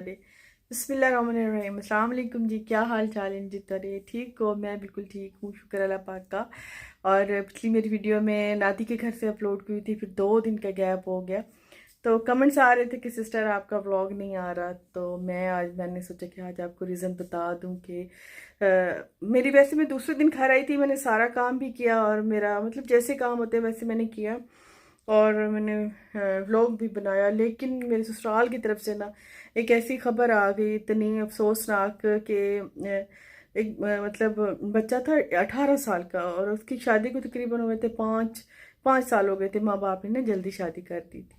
बिस्मिल्लाहिर्रहमानिर्रहीम। अस्सलाम वालेकुम जी, क्या हाल चाल है जी? तेरे ठीक हो? मैं बिल्कुल ठीक हूँ, शुक्र अल्लाह पाक का। और पिछली मेरी वीडियो में नाती के घर से अपलोड की हुई थी, फिर 2 दिन का गैप हो गया। तो कमेंट्स आ रहे थे कि सिस्टर आपका व्लॉग नहीं आ रहा, तो मैंने सोचा कि आज आपको रीज़न बता दूं कि मेरी वैसे मैं दूसरे दिन घर आई थी, मैंने सारा काम भी किया और मेरा मतलब जैसे काम होते हैं वैसे मैंने किया और मैंने व्लॉग भी बनाया। लेकिन मेरे ससुराल की तरफ से ना एक ऐसी खबर आ गई इतनी अफसोसनाक कि एक मतलब बच्चा था 18 साल का और उसकी शादी को तकरीबन हुए थे 5 5 साल हो गए थे। माँ बाप ने ना जल्दी शादी कर दी थी।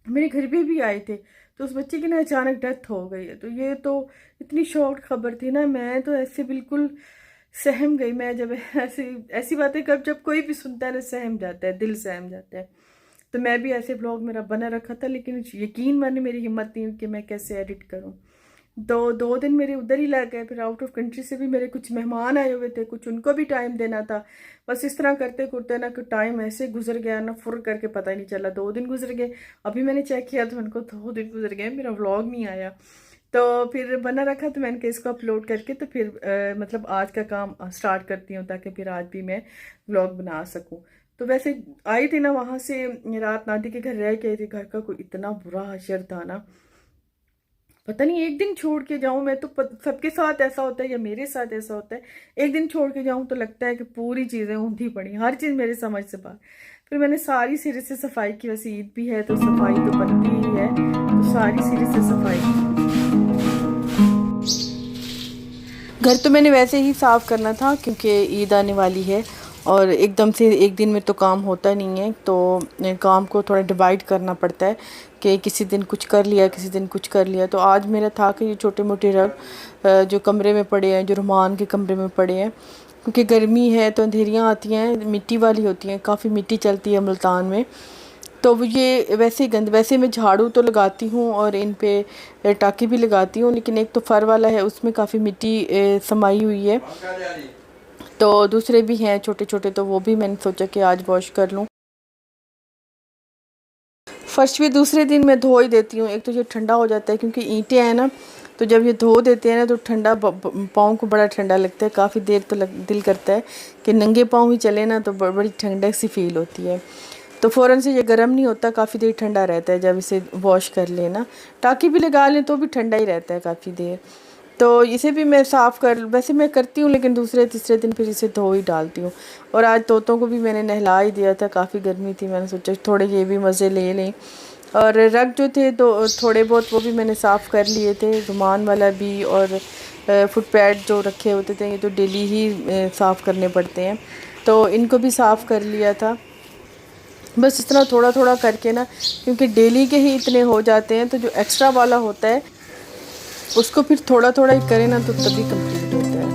मेरे घर पे भी आए थे, तो उस बच्चे की ना अचानक डेथ हो गई है। तो ये तो इतनी शॉर्ट खबर थी ना, मैं तो ऐसे बिल्कुल सहम गई। मैं जब ऐसी ऐसी बातें कब जब कोई भी सुनता है ना सहम जाता है, दिल सहम जाता है। तो मैं भी ऐसे ब्लॉग मेरा बना रखा था, लेकिन यकीन माने मेरी हिम्मत नहीं हुई कि मैं कैसे एडिट करूं। 2 दिन मेरे उधर ही लग गए। फिर आउट ऑफ कंट्री से भी मेरे कुछ मेहमान आए हुए थे, कुछ उनको भी टाइम देना था। बस इस तरह करते करते ना कि टाइम ऐसे गुजर गया ना, फुर करके पता ही नहीं चला। 2 दिन गुजर गए, अभी मैंने चेक किया तो उनको 2 दिन गुजर गए, मेरा व्लॉग नहीं आया। तो फिर बना रखा, तो मैंने इसको अपलोड करके तो फिर मतलब आज का काम स्टार्ट करती हूँ, ताकि फिर आज भी मैं व्लॉग बना सकूँ। तो वैसे आई थी ना वहाँ से, रात नाती के घर रह गई थी। घर का कोई इतना बुरा हशर था ना, पता नहीं एक दिन छोड़ के जाऊं मैं तो सबके साथ ऐसा होता है या मेरे साथ ऐसा होता है। एक दिन छोड़ के जाऊं तो लगता है कि पूरी चीज़ें ऊंधी पड़ी, हर चीज़ मेरे समझ से बाहर। फिर मैंने सारी सिरे से सफाई की। वैसे ईद भी है तो सफाई तो बनती ही है, तो सारी सिरे से सफाई की। घर तो मैंने वैसे ही साफ़ करना था क्योंकि ईद आने वाली है और एकदम से एक दिन में तो काम होता नहीं है। तो काम को थोड़ा डिवाइड करना पड़ता है कि किसी दिन कुछ कर लिया, किसी दिन कुछ कर लिया। तो आज मेरा था कि ये छोटे मोटे रग जो कमरे में पड़े हैं, जो रुमान के कमरे में पड़े हैं, क्योंकि गर्मी है तो अंधेरियाँ आती हैं, मिट्टी वाली होती हैं, काफ़ी मिट्टी चलती है मुल्तान में। तो वो ये वैसे ही गंद, वैसे मैं झाड़ू तो लगाती हूँ और इन पे टाँकी भी लगाती हूँ, लेकिन एक तो फर वाला है उसमें काफ़ी मिट्टी समाई हुई है। तो दूसरे भी हैं छोटे छोटे, तो वो भी मैंने सोचा कि आज वॉश कर लूँ। फर्श भी दूसरे दिन मैं धो ही देती हूँ, एक तो ये ठंडा हो जाता है क्योंकि ईंटें हैं ना, तो जब ये धो देते हैं ना तो ठंडा पाँव को बड़ा ठंडा लगता है। काफ़ी देर तो दिल करता है कि नंगे पाँव ही चले ना, तो बड़ी ठंडक सी फील होती है। तो फ़ौरन से ये गर्म नहीं होता, काफ़ी देर ठंडा रहता है जब इसे वॉश कर लेना। टाँकी भी लगा लें तो भी ठंडा ही रहता है काफ़ी देर। तो इसे भी मैं साफ़ कर, वैसे मैं करती हूँ लेकिन दूसरे तीसरे दिन फिर इसे धो ही डालती हूँ। और आज तोतों को भी मैंने नहला ही दिया था, काफ़ी गर्मी थी, मैंने सोचा थोड़े ये भी मज़े ले लें। और रग जो थे तो थोड़े बहुत वो भी मैंने साफ़ कर लिए थे, रुमान वाला भी और फुट पैड जो रखे होते थे, ये तो डेली ही साफ़ करने पड़ते हैं, तो इनको भी साफ़ कर लिया था। बस इस तरह थोड़ा थोड़ा करके ना, क्योंकि डेली के ही इतने हो जाते हैं, तो जो एक्स्ट्रा वाला होता है उसको फिर थोड़ा थोड़ा ही करें ना तो तभी कंप्लीट होता है।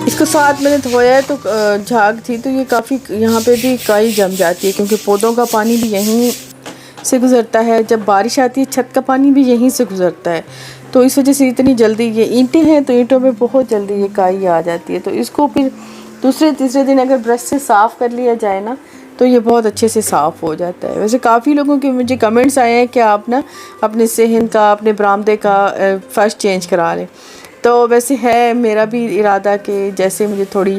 इसको साथ मैंने धोया है तो झाग थी, तो ये काफ़ी यहाँ पे भी काई जम जाती है क्योंकि पौधों का पानी भी यहीं से गुज़रता है। जब बारिश आती है छत का पानी भी यहीं से गुज़रता है, तो इस वजह से इतनी जल्दी, ये ईंटें हैं तो ईंटों में बहुत जल्दी ये काई आ जाती है। तो इसको फिर दूसरे तीसरे दिन अगर ब्रश से साफ़ कर लिया जाए ना तो ये बहुत अच्छे से साफ़ हो जाता है। वैसे काफ़ी लोगों के मुझे कमेंट्स आए हैं कि आप ना अपने सेहन का, अपने बरामदे का फ़र्श चेंज करा लें। तो वैसे है मेरा भी इरादा कि जैसे मुझे थोड़ी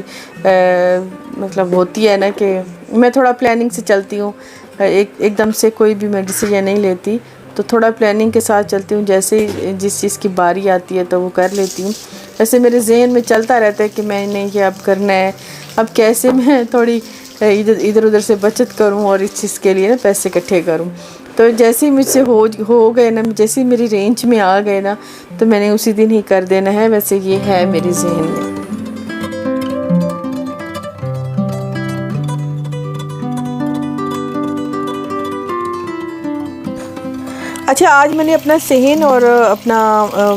मतलब होती है ना कि मैं थोड़ा प्लानिंग से चलती हूँ, एकदम से कोई भी मैं डिसीजन नहीं लेती, तो थोड़ा प्लानिंग के साथ चलती हूँ। जैसे जिस चीज़ की बारी आती है तो वो कर लेती हूँ। वैसे मेरे जहन में चलता रहता है कि मैंने ये अब करना है, अब कैसे मैं थोड़ी इधर उधर से बचत करूँ और इस चीज़ के लिए ना पैसे इकट्ठे करूँ। तो जैसे ही मुझसे हो गए ना, जैसे ही मेरी रेंज में आ गए ना, तो मैंने उसी दिन ही कर देना है। वैसे ये है मेरे जहन में। अच्छा, आज मैंने अपना सेहन और अपना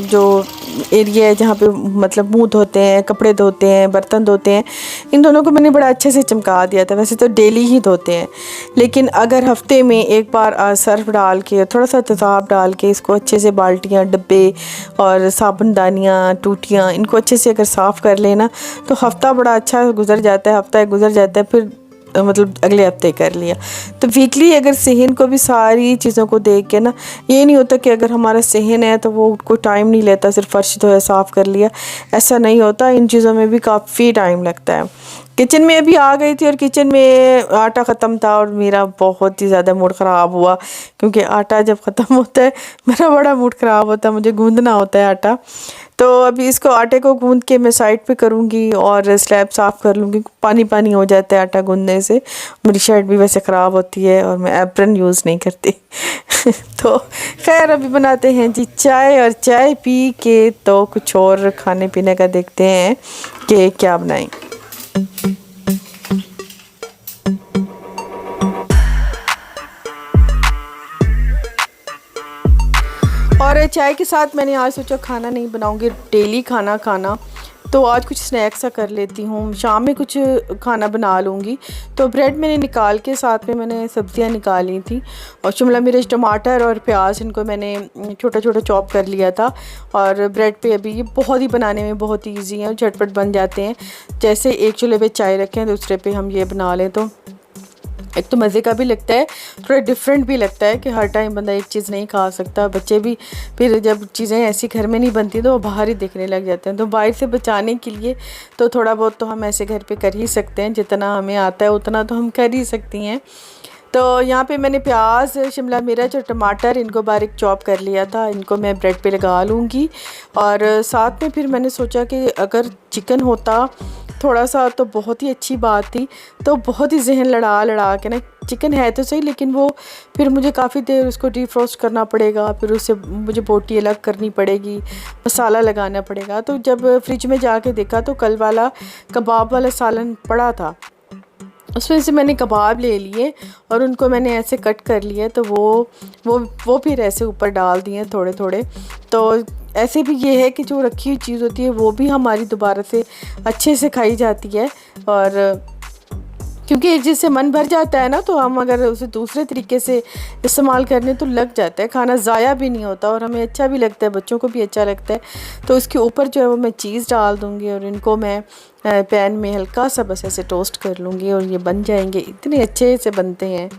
जो एरिया है जहाँ पे मतलब मुंह धोते हैं, कपड़े धोते हैं, बर्तन धोते हैं, इन दोनों को मैंने बड़ा अच्छे से चमका दिया था। वैसे तो डेली ही धोते हैं, लेकिन अगर हफ्ते में एक बार सर्फ डाल के थोड़ा सा तेज़ाब डाल के इसको अच्छे से बाल्टियाँ, डब्बे और साबुनदानियाँ, टूटियाँ, इनको अच्छे से अगर साफ़ कर लेना तो हफ़्ता बड़ा अच्छा गुजर जाता है। हफ़्ता गुजर जाता है, फिर मतलब अगले हफ्ते कर लिया। तो वीकली अगर सहन को भी सारी चीज़ों को देख के ना, ये नहीं होता कि अगर हमारा सहन है तो वो कोई टाइम नहीं लेता, सिर्फ फर्श धोया साफ़ कर लिया, ऐसा नहीं होता। इन चीज़ों में भी काफ़ी टाइम लगता है। किचन में अभी आ गई थी और किचन में आटा ख़त्म था और मेरा बहुत ही ज़्यादा मूड ख़राब हुआ, क्योंकि आटा जब ख़त्म होता है मेरा बड़ा मूड ख़राब होता है, मुझे गूंदना होता है आटा। तो अभी इसको आटे को गूंद के मैं साइड पे करूँगी और स्लैब साफ़ कर लूँगी। पानी पानी हो जाता है आटा गूंदने से, मेरी शर्ट भी वैसे ख़राब होती है और मैं एप्रन यूज़ नहीं करती तो खैर अभी बनाते हैं जी चाय, और चाय पी के तो कुछ और खाने पीने का देखते हैं कि क्या बनाएं। और चाय के साथ मैंने आज सोचा खाना नहीं बनाऊंगी, डेली खाना खाना, तो आज कुछ स्नैक्स सा कर लेती हूँ, शाम में कुछ खाना बना लूँगी। तो ब्रेड मैंने निकाल के साथ में मैंने सब्जियाँ निकाली थी, और शिमला मिर्च, टमाटर और प्याज, इनको मैंने छोटा छोटा चॉप कर लिया था। और ब्रेड पे अभी ये बहुत ही बनाने में बहुत ही ईजी है, झटपट बन जाते हैं। जैसे एक चूल्हे पे चाय रखें, दूसरे पे हम ये बना लें, तो एक तो मज़े का भी लगता है, थोड़ा डिफरेंट भी लगता है कि हर टाइम बंदा एक चीज़ नहीं खा सकता। बच्चे भी फिर जब चीज़ें ऐसी घर में नहीं बनती तो वो बाहर ही देखने लग जाते हैं। तो बाहर से बचाने के लिए तो थोड़ा बहुत तो हम ऐसे घर पे कर ही सकते हैं, जितना हमें आता है उतना तो हम कर ही सकती हैं। तो यहाँ पे मैंने प्याज, शिमला मिर्च और टमाटर, इनको बारीक चॉप कर लिया था, इनको मैं ब्रेड पे लगा लूँगी। और साथ में फिर मैंने सोचा कि अगर चिकन होता थोड़ा सा तो बहुत ही अच्छी बात थी। तो बहुत ही जहन लड़ा लड़ा के ना, चिकन है तो सही लेकिन वो फिर मुझे काफ़ी देर उसको डीफ्रोस्ट करना पड़ेगा, फिर उससे मुझे बोटी अलग करनी पड़ेगी, मसाला लगाना पड़ेगा। तो जब फ्रिज में जाके देखा तो कल वाला कबाब वाला सालन पड़ा था, उसमें से मैंने कबाब ले लिए और उनको मैंने ऐसे कट कर लिए। तो वो फिर ऐसे ऊपर डाल दिए थोड़े थोड़े। तो ऐसे भी ये है कि जो रखी हुई चीज़ होती है वो भी हमारी दोबारा से अच्छे से खाई जाती है। और क्योंकि जिससे मन भर जाता है ना, तो हम अगर उसे दूसरे तरीके से इस्तेमाल करने तो लग जाता है, खाना ज़ाया भी नहीं होता और हमें अच्छा भी लगता है, बच्चों को भी अच्छा लगता है। तो इसके ऊपर जो है वो मैं चीज़ डाल दूँगी और इनको मैं पैन में हल्का सा बस ऐसे टोस्ट कर लूँगी और ये बन जाएंगे, इतने अच्छे से बनते हैं।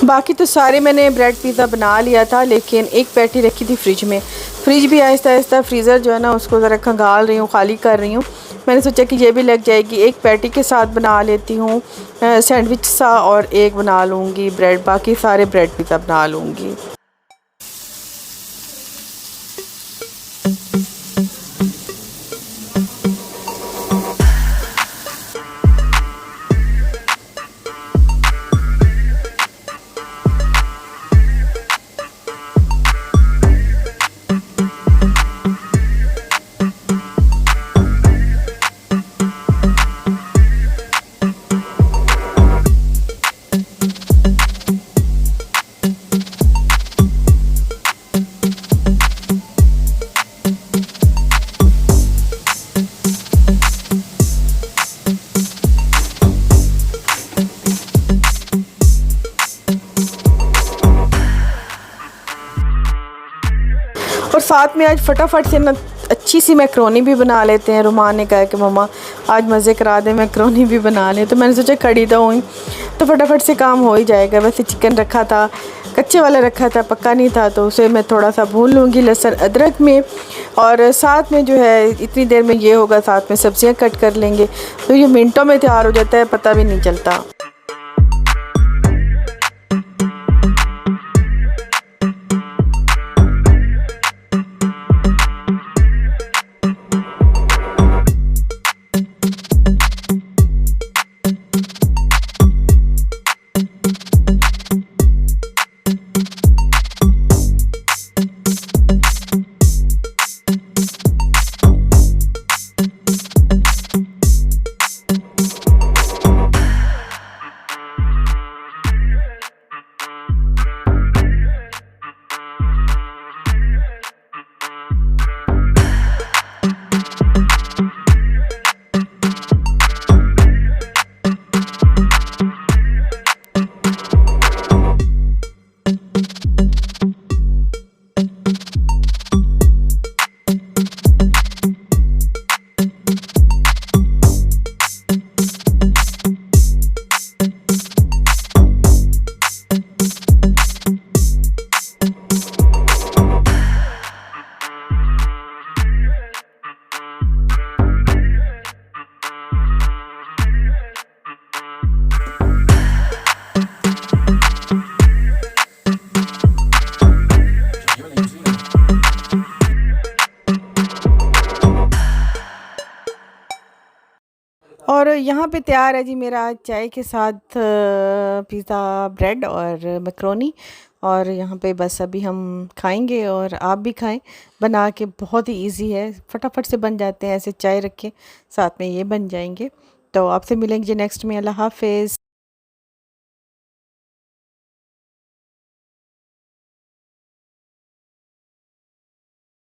बाकी तो सारे मैंने ब्रेड पिज़्ज़ा बना लिया था, लेकिन एक पैटी रखी थी फ्रिज में। फ्रिज भी आहिस्ता आहिस्ता फ्रीज़र जो है ना उसको ज़रा खंगाल रही हूँ, खाली कर रही हूँ। मैंने सोचा कि ये भी लग जाएगी, एक पैटी के साथ बना लेती हूँ सैंडविच सा, और एक बना लूँगी ब्रेड, बाकी सारे ब्रेड पिज़्ज़ा बना लूँगी। और साथ में आज फटाफट से ना अच्छी सी मैक्रोनी भी बना लेते हैं। रुमान ने कहा कि मम्मा आज मज़े करा दे, मैक्रोनी भी बना लें। तो मैंने सोचा खड़ी तो हुई तो फटाफट से काम हो ही जाएगा। वैसे चिकन रखा था, कच्चे वाला रखा था, पक्का नहीं था, तो उसे मैं थोड़ा सा भून लूँगी लहसुन अदरक में, और साथ में जो है इतनी देर में ये होगा, साथ में सब्जियाँ कट कर लेंगे, तो ये मिनटों में तैयार हो जाता है, पता भी नहीं चलता। और यहाँ पे तैयार है जी मेरा चाय के साथ पिज़्ज़ा ब्रेड और मैक्रोनी। और यहाँ पे बस अभी हम खाएंगे और आप भी खाएं। बना के बहुत ही इजी है, फटाफट से बन जाते हैं, ऐसे चाय रखें साथ में ये बन जाएंगे। तो आपसे मिलेंगे जी नेक्स्ट में। अल्लाह हाफिज़।